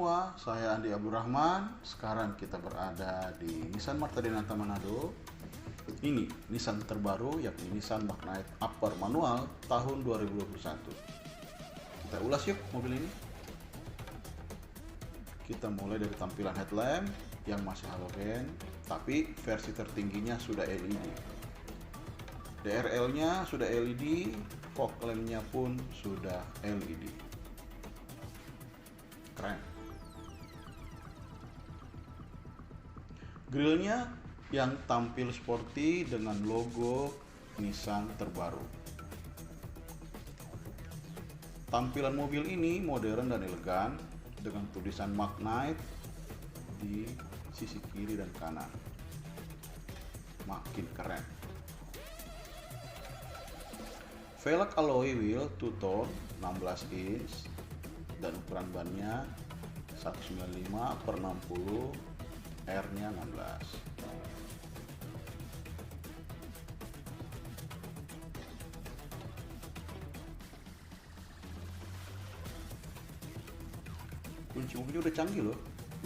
semua, saya Andi Abdurrahman. Sekarang kita berada di Nissan Marta Dinata Manado. Ini Nissan terbaru, yakni Nissan Magnite Upper Manual tahun 2021. Kita ulas yuk mobil ini. Kita mulai dari tampilan headlamp yang masih halogen, tapi versi tertingginya sudah LED. DRL-nya sudah LED, fog lamp-nya pun sudah LED. Keren. Grillnya yang tampil sporty dengan logo Nissan terbaru. Tampilan mobil ini modern dan elegan dengan tulisan Magnite di sisi kiri dan kanan. Makin keren. Velg alloy wheel two-tone 16 inch dan ukuran bannya 195/60, R-nya 16. Kunci mobilnya udah canggih loh,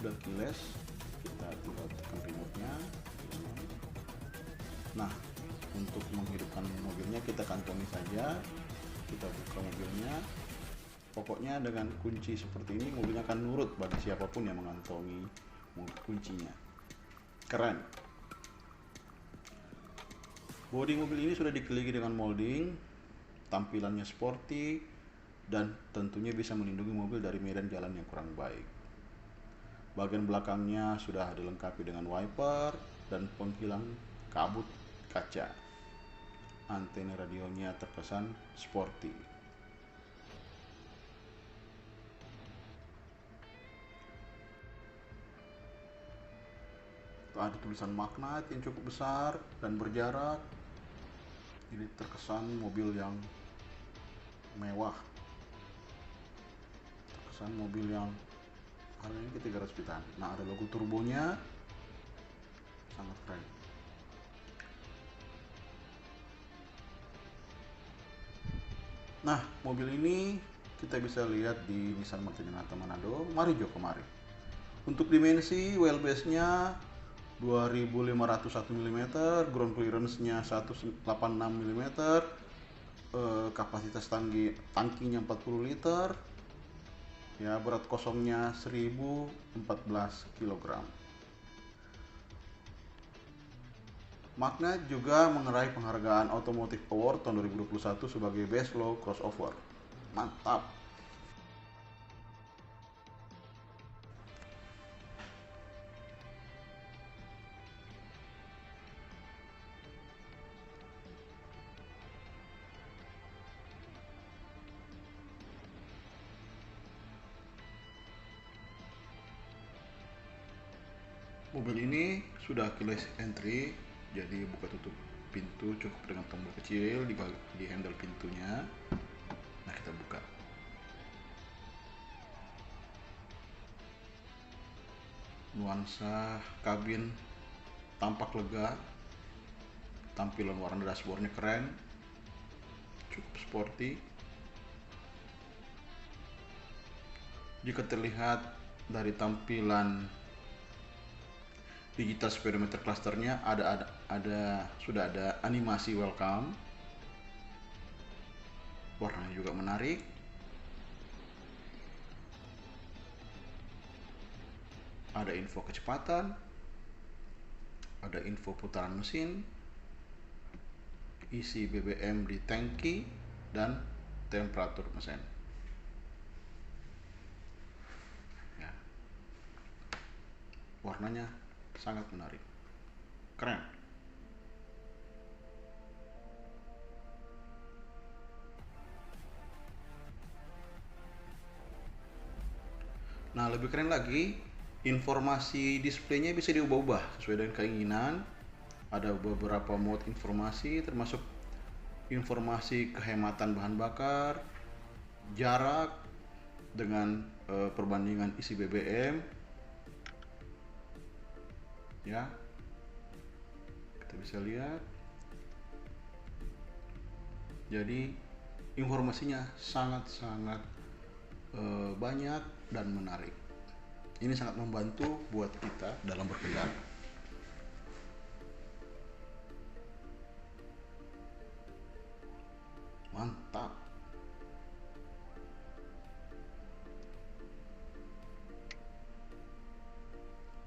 udah keyless. Kita tinggal tekan remote-nya. Nah, untuk menghidupkan mobilnya kita kantongi saja. Kita buka mobilnya. Pokoknya dengan kunci seperti ini mobilnya akan nurut bagi siapapun yang mengantongi kuncinya. Keren. Bodi mobil ini sudah dikelilingi dengan molding, tampilannya sporty, dan tentunya bisa melindungi mobil dari medan jalan yang kurang baik. Bagian belakangnya sudah dilengkapi dengan wiper dan penghilang kabut kaca. Antena radionya terkesan sporty. Ada tulisan Magnite yang cukup besar dan berjarak. Jadi terkesan mobil yang mewah. Terkesan mobil yang harganya ke 300 jutaan. Nah, ada logo turbonya. Sangat keren. Nah, mobil ini kita bisa lihat di Nissan Marta Dinata Manado. Mari Jo kemari. Untuk dimensi wheelbase-nya 2501 mm, ground clearance-nya 186 mm, kapasitas tangkinya 40 liter, ya, berat kosongnya 1014 kg. Magnite juga meraih penghargaan Automotive Award tahun 2021 sebagai Best Low Crossover. Mantap. Mobil ini sudah keyless entry, jadi buka tutup pintu cukup dengan tombol kecil di handle pintunya. Nah, kita buka. Nuansa kabin tampak lega. Tampilan warna dashboardnya keren, cukup sporty. Jika terlihat dari tampilan digital speedometer clusternya sudah ada animasi welcome. Warnanya juga menarik. Ada info kecepatan, ada info putaran mesin, isi BBM di tangki, dan temperatur mesin. Ya. Warnanya sangat menarik, keren. Nah, lebih keren lagi, informasi displaynya bisa diubah-ubah sesuai dengan keinginan. Ada beberapa mode informasi, termasuk informasi kehematan bahan bakar, jarak dengan perbandingan isi BBM, ya, kita bisa lihat. Jadi informasinya sangat-sangat banyak dan menarik. Ini sangat membantu buat kita dalam berkendara. Mantap.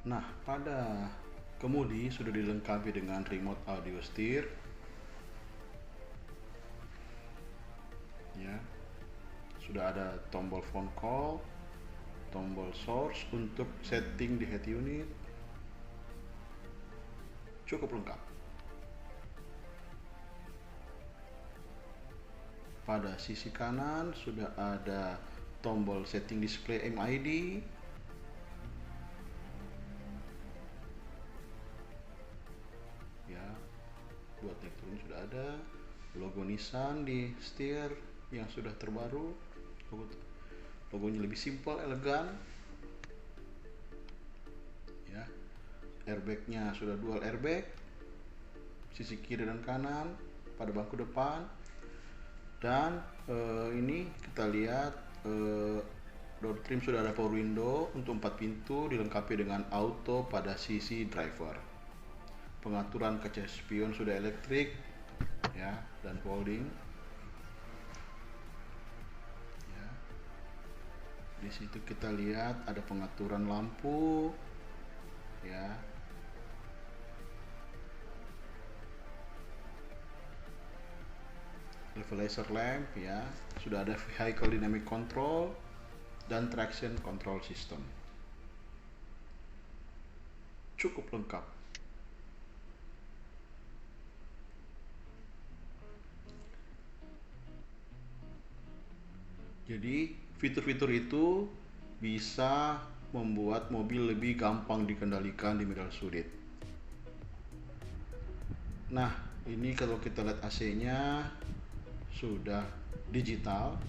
Nah, pada kemudi sudah dilengkapi dengan remote audio steer. Ya. Sudah ada tombol phone call, tombol source untuk setting di head unit. Cukup lengkap. Pada sisi kanan sudah ada tombol setting display MID. Ya, buat elektronik sudah ada. Logo Nissan di steer yang sudah terbaru. Logonya lebih simpel, elegan. Ya, airbagnya sudah dual airbag, sisi kiri dan kanan pada bangku depan. Dan ini kita lihat door trim sudah ada power window untuk 4 pintu, dilengkapi dengan auto pada sisi driver. Pengaturan kaca spion sudah elektrik, ya, dan folding. Ya. Di situ kita lihat ada pengaturan lampu, ya. Levelizer lamp, ya. Sudah ada vehicle dynamic control dan traction control system. Cukup lengkap. Jadi fitur-fitur itu bisa membuat mobil lebih gampang dikendalikan di middle sudut. Nah, ini kalau kita lihat AC-nya sudah digital,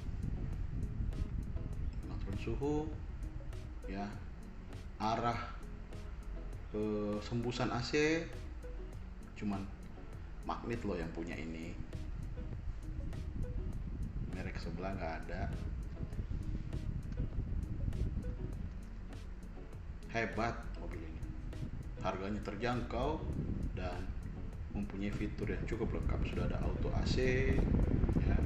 pengaturan suhu, ya, arah sembusan AC, cuman magnet loh yang punya ini. Merek sebelah nggak ada. Hebat mobil ini, harganya terjangkau dan mempunyai fitur yang cukup lengkap. Sudah ada auto AC, ya.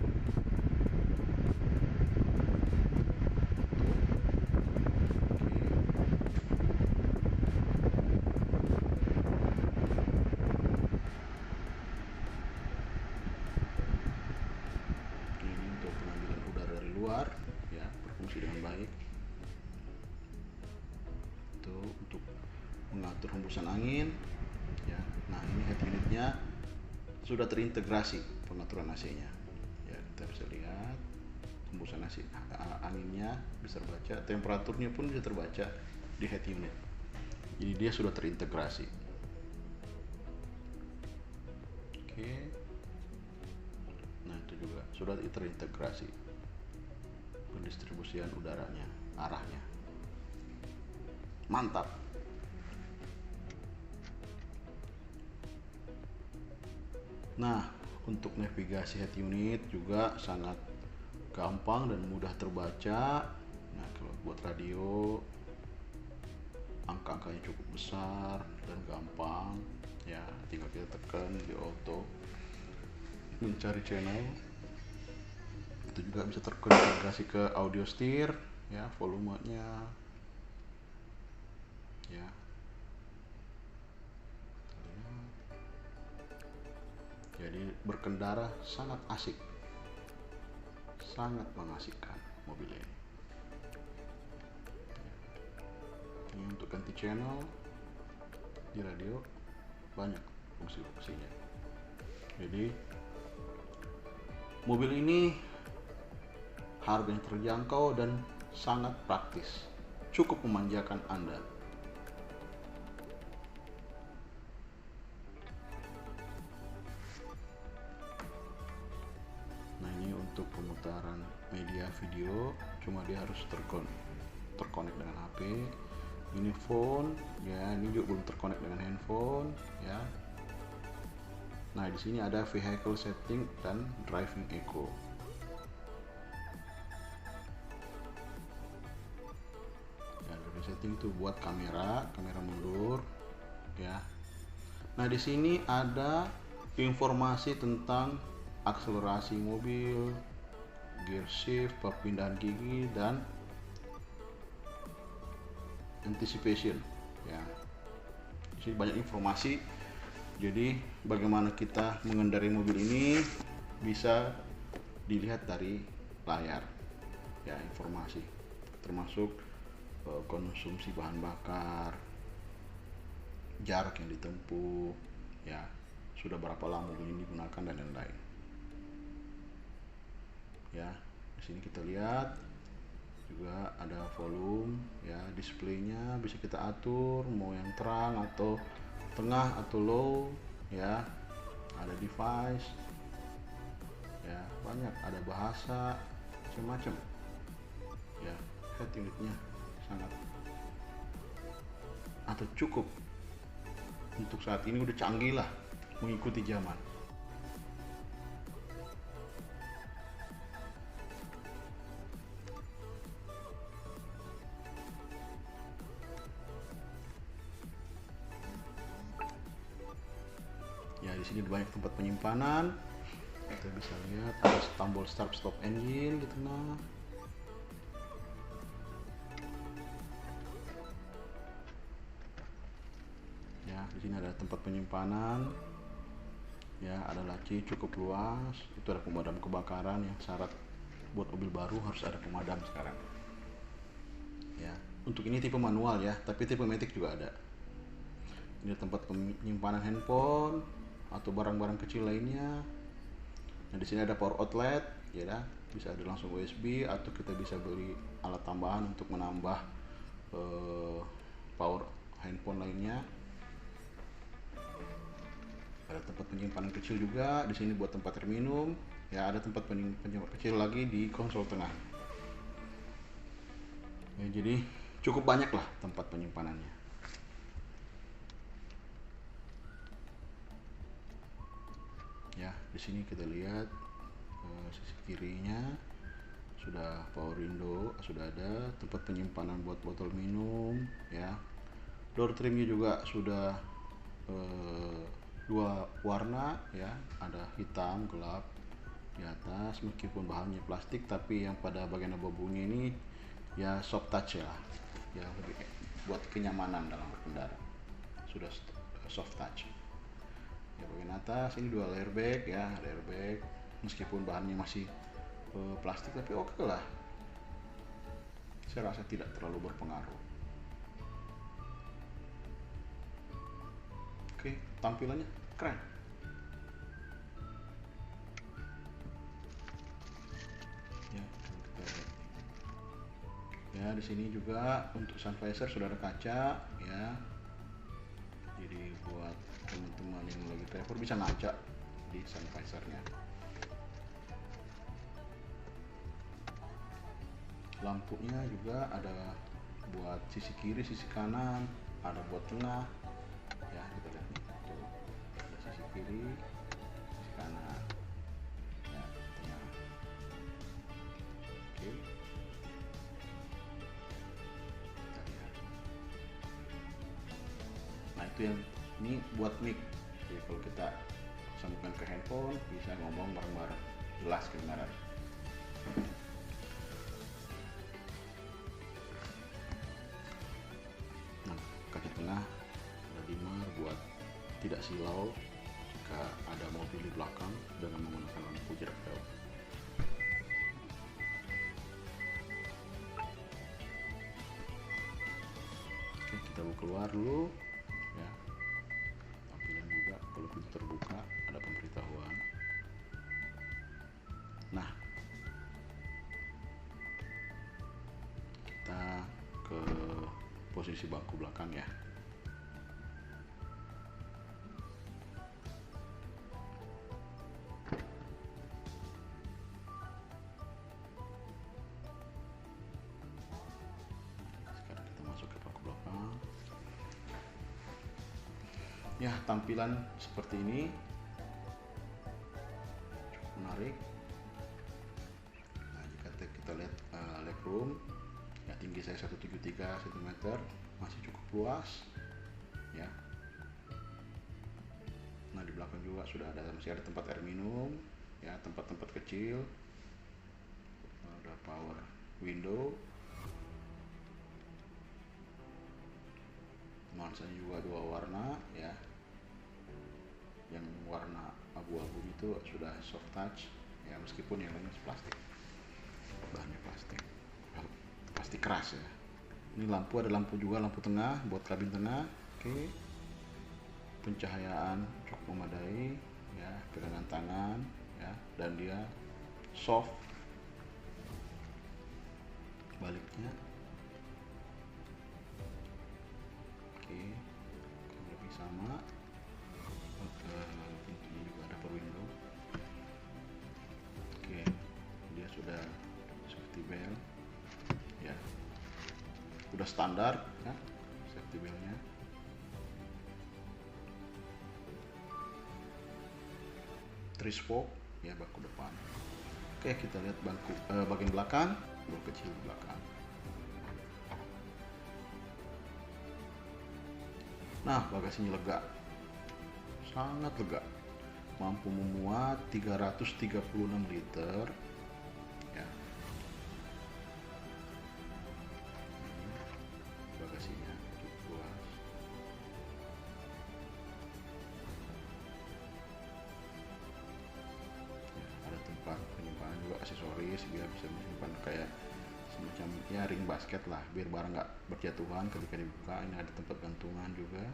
Ini untuk pengambilan udara dari luar, ya, berfungsi dengan baik. Untuk mengatur hembusan angin, ya. Nah, ini head unitnya sudah terintegrasi pengaturan AC-nya, ya. Kita bisa lihat hembusan AC, anginnya bisa terbaca, temperaturnya pun bisa terbaca di head unit. Jadi dia sudah terintegrasi. Oke. Nah, itu juga sudah terintegrasi pendistribusian udaranya, arahnya. Mantap. Nah, untuk navigasi head unit juga sangat gampang dan mudah terbaca. Nah, kalau buat radio, angka-angkanya cukup besar dan gampang, ya. Tinggal kita tekan di auto mencari channel. Itu juga bisa terkonfigurasi ke audio steer, ya, volumenya, ya. Jadi berkendara sangat asik, sangat mengasihkan mobil ini. Ini untuk ganti channel di radio, banyak fungsi-fungsinya. Jadi mobil ini harganya terjangkau dan sangat praktis, cukup memanjakan Anda. Nah, ini untuk pemutaran media video, cuma dia harus terkonek dengan HP. Ini phone, ya, ini juga belum terkonek dengan handphone, ya. Nah, di sini ada vehicle setting dan driving echo. Ya, dari setting itu buat kamera mundur ya. Nah, di sini ada informasi tentang akselerasi mobil, gear shift, perpindahan gigi, dan anticipation ya. Di sini banyak informasi. Jadi bagaimana kita mengendarai mobil ini bisa dilihat dari layar ya, informasi termasuk konsumsi bahan bakar, jarak yang ditempuh ya, sudah berapa lama mobil ini digunakan, dan lain-lain ya. Di sini kita lihat juga ada volume ya, displaynya bisa kita atur mau yang terang atau tengah atau low ya. Ada device ya, banyak, ada bahasa macam-macam ya. Head unitnya sangat atau cukup untuk saat ini udah canggih lah, mengikuti zaman. Ya, di sini banyak tempat penyimpanan. Kita bisa lihat ada tombol start stop engine di tengah. Ya, di sini ada tempat penyimpanan. Ya, ada laci cukup luas. Itu ada pemadam kebakaran yang syarat buat mobil baru harus ada pemadam sekarang. Ya, untuk ini tipe manual ya, tapi tipe matic juga ada. Ini tempat penyimpanan handphone atau barang-barang kecil lainnya. Nah, di sini ada power outlet ya, bisa ada langsung USB atau kita bisa beli alat tambahan untuk menambah power handphone lainnya. Ada tempat penyimpanan kecil juga di sini buat tempat air minum ya. Ada tempat penyimpanan kecil lagi di konsol tengah ya, jadi cukup banyak lah tempat penyimpanannya ya. Di sini kita lihat sisi kirinya sudah power window, sudah ada tempat penyimpanan buat botol minum ya. Door trimnya juga sudah dua warna ya, ada hitam gelap di atas, meskipun bahannya plastik tapi yang pada bagian abu-abunya ini ya soft touch ya, lebih buat kenyamanan dalam berkendara, sudah soft touch ya. Bagian atas ini dual airbag ya, ada airbag meskipun bahannya masih plastik tapi oke lah, saya rasa tidak terlalu berpengaruh. Oke, tampilannya keren ya. Kita lihat ya, di sini juga untuk sun visor sudah ada kaca ya, jadi buat teman-teman yang lagi driver bisa ngaca di sun visornya. Lampunya juga ada buat sisi kiri, sisi kanan, ada buat tengah ya. Kita lihat nih, tuh ada sisi kiri, sisi kanan ya, tengah. Oke, kita lihat. Nah, itu yang ini buat mic, jadi kalau kita sambungkan ke handphone bisa ngomong bareng-bareng, jelas kedengaran. Nah, kaca tengah ada dimmer buat tidak silau jika ada mobil di belakang dengan menggunakan lampu jarak jauh. Oke, kita keluar dulu ya. Tampilan juga kalau pintu terbuka ada pemberitahuan. Nah, kita ke posisi bangku belakang ya. Sekarang kita masuk ke bangku belakang. Ya, tampilan seperti ini cukup menarik. Nah, jika kita lihat legroom ya, tinggi tinggi saya 173 cm, masih cukup luas ya. Nah di belakang juga masih ada tempat air minum ya, tempat-tempat kecil. Ada power window, nuansanya juga 2 warna ya. Yang warna abu-abu itu sudah soft touch ya, meskipun yang lainnya plastik, bahannya plastik keras ya. Ini lampu, ada lampu juga, lampu tengah buat kabin tengah. Oke, pencahayaan cukup memadai ya, pegangan tangan ya, dan dia soft baliknya. Oke, kurang lebih sama. Pintunya juga ada power window. Oke, dia sudah safety belt ya, udah standar ya safety beltnya. Trispoke ya, bangku depan. Oke, kita lihat bagian belakang, bangku kecil di belakang. Nah, bagasinya lega, sangat lega, mampu memuat 336 liter ya. Bagasinya cukup luas. Ya, ada tempat penyimpanan juga aksesoris, biar bisa menyimpan kayak semacam ya ring basket lah, biar barang nggak berjatuhan ketika dibuka. Ini ada tempat gantungan juga.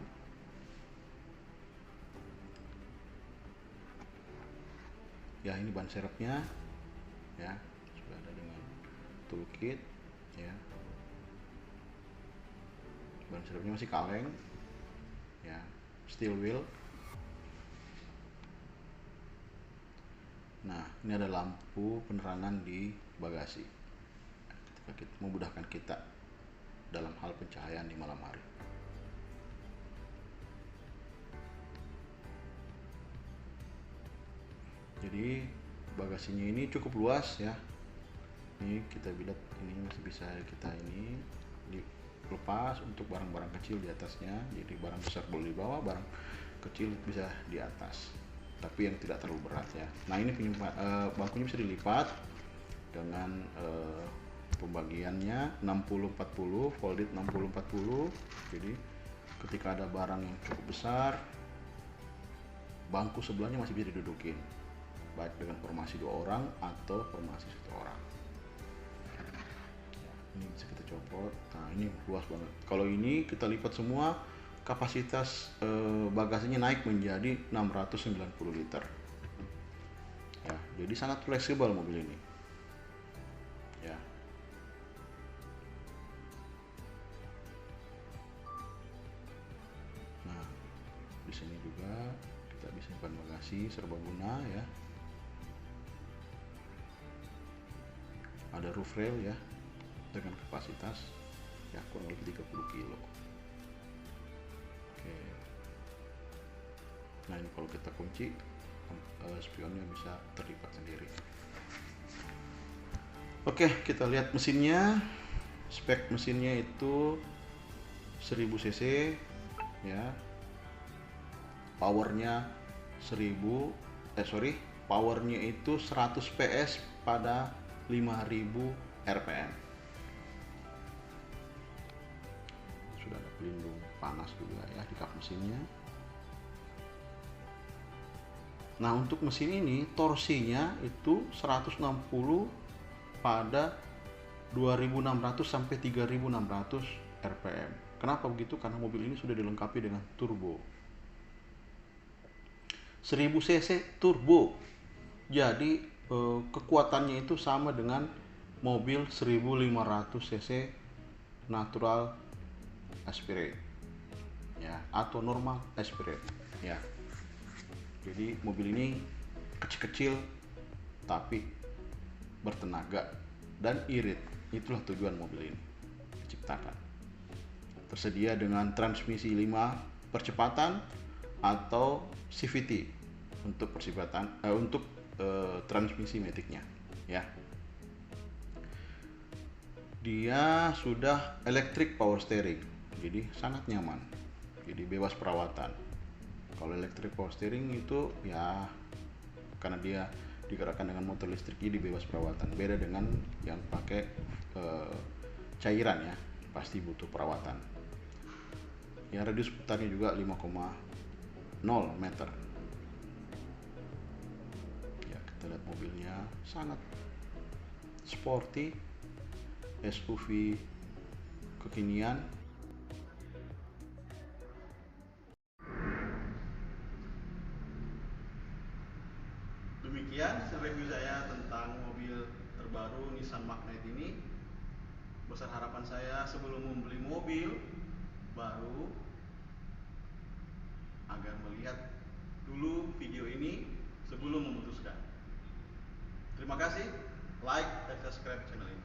Ya, ini ban serepnya ya, sudah ada dengan toolkit ya. Ban serepnya masih kaleng ya, steel wheel. Nah, ini ada lampu penerangan di bagasi ketika kita memudahkan kita dalam hal pencahayaan di malam hari. Jadi bagasinya ini cukup luas ya. Ini kita lihat, ini masih bisa kita ini dilepas untuk barang-barang kecil di atasnya. Jadi barang besar boleh di bawah, barang kecil bisa di atas, tapi yang tidak terlalu berat ya. Nah, ini bangkunya bisa dilipat dengan pembagiannya 60-40, folded 60-40. Jadi ketika ada barang yang cukup besar, bangku sebelahnya masih bisa didudukin, baik dengan formasi 2 orang atau formasi 1 orang. Ini bisa kita copot. Nah, ini luas banget. Kalau ini kita lipat semua, kapasitas bagasinya naik menjadi 690 liter ya. Jadi sangat fleksibel mobil ini ya. Nah, di sini juga kita bisa simpan bagasi serbaguna ya. Ada roof rail ya, dengan kapasitas ya kurang lebih 30 kilo. Oke. Nah, ini kalau kita kunci, spionnya bisa terlipat sendiri. Oke, kita lihat mesinnya. Spek mesinnya itu 1000 cc ya. Powernya powernya itu 100 PS pada 5000 rpm. Sudah ada pelindung panas juga ya di kap mesinnya. Nah, untuk mesin ini torsinya itu 160 pada 2600 sampai 3600 rpm. Kenapa begitu? Karena mobil ini sudah dilengkapi dengan turbo. 1000 cc turbo. Jadi kekuatannya itu sama dengan mobil 1500 cc natural aspirate ya, atau normal aspirate ya. Jadi mobil ini kecil-kecil tapi bertenaga dan irit. Itulah tujuan mobil ini diciptakan. Tersedia dengan transmisi 5 percepatan atau CVT untuk transmisi maticnya ya. Dia sudah electric power steering, jadi sangat nyaman, jadi bebas perawatan. Kalau electric power steering itu ya karena dia digerakkan dengan motor listrik, jadi bebas perawatan. Beda dengan yang pakai cairan ya, pasti butuh perawatan. Ya, radius putarnya juga 5,0 meter. Ya, kita lihat mobilnya sangat sporty, SUV kekinian. Demikian review saya tentang mobil terbaru Nissan Magnite ini. Besar harapan saya sebelum membeli mobil baru agar melihat dulu video ini sebelum memutuskan. Terima kasih, like dan subscribe channel ini.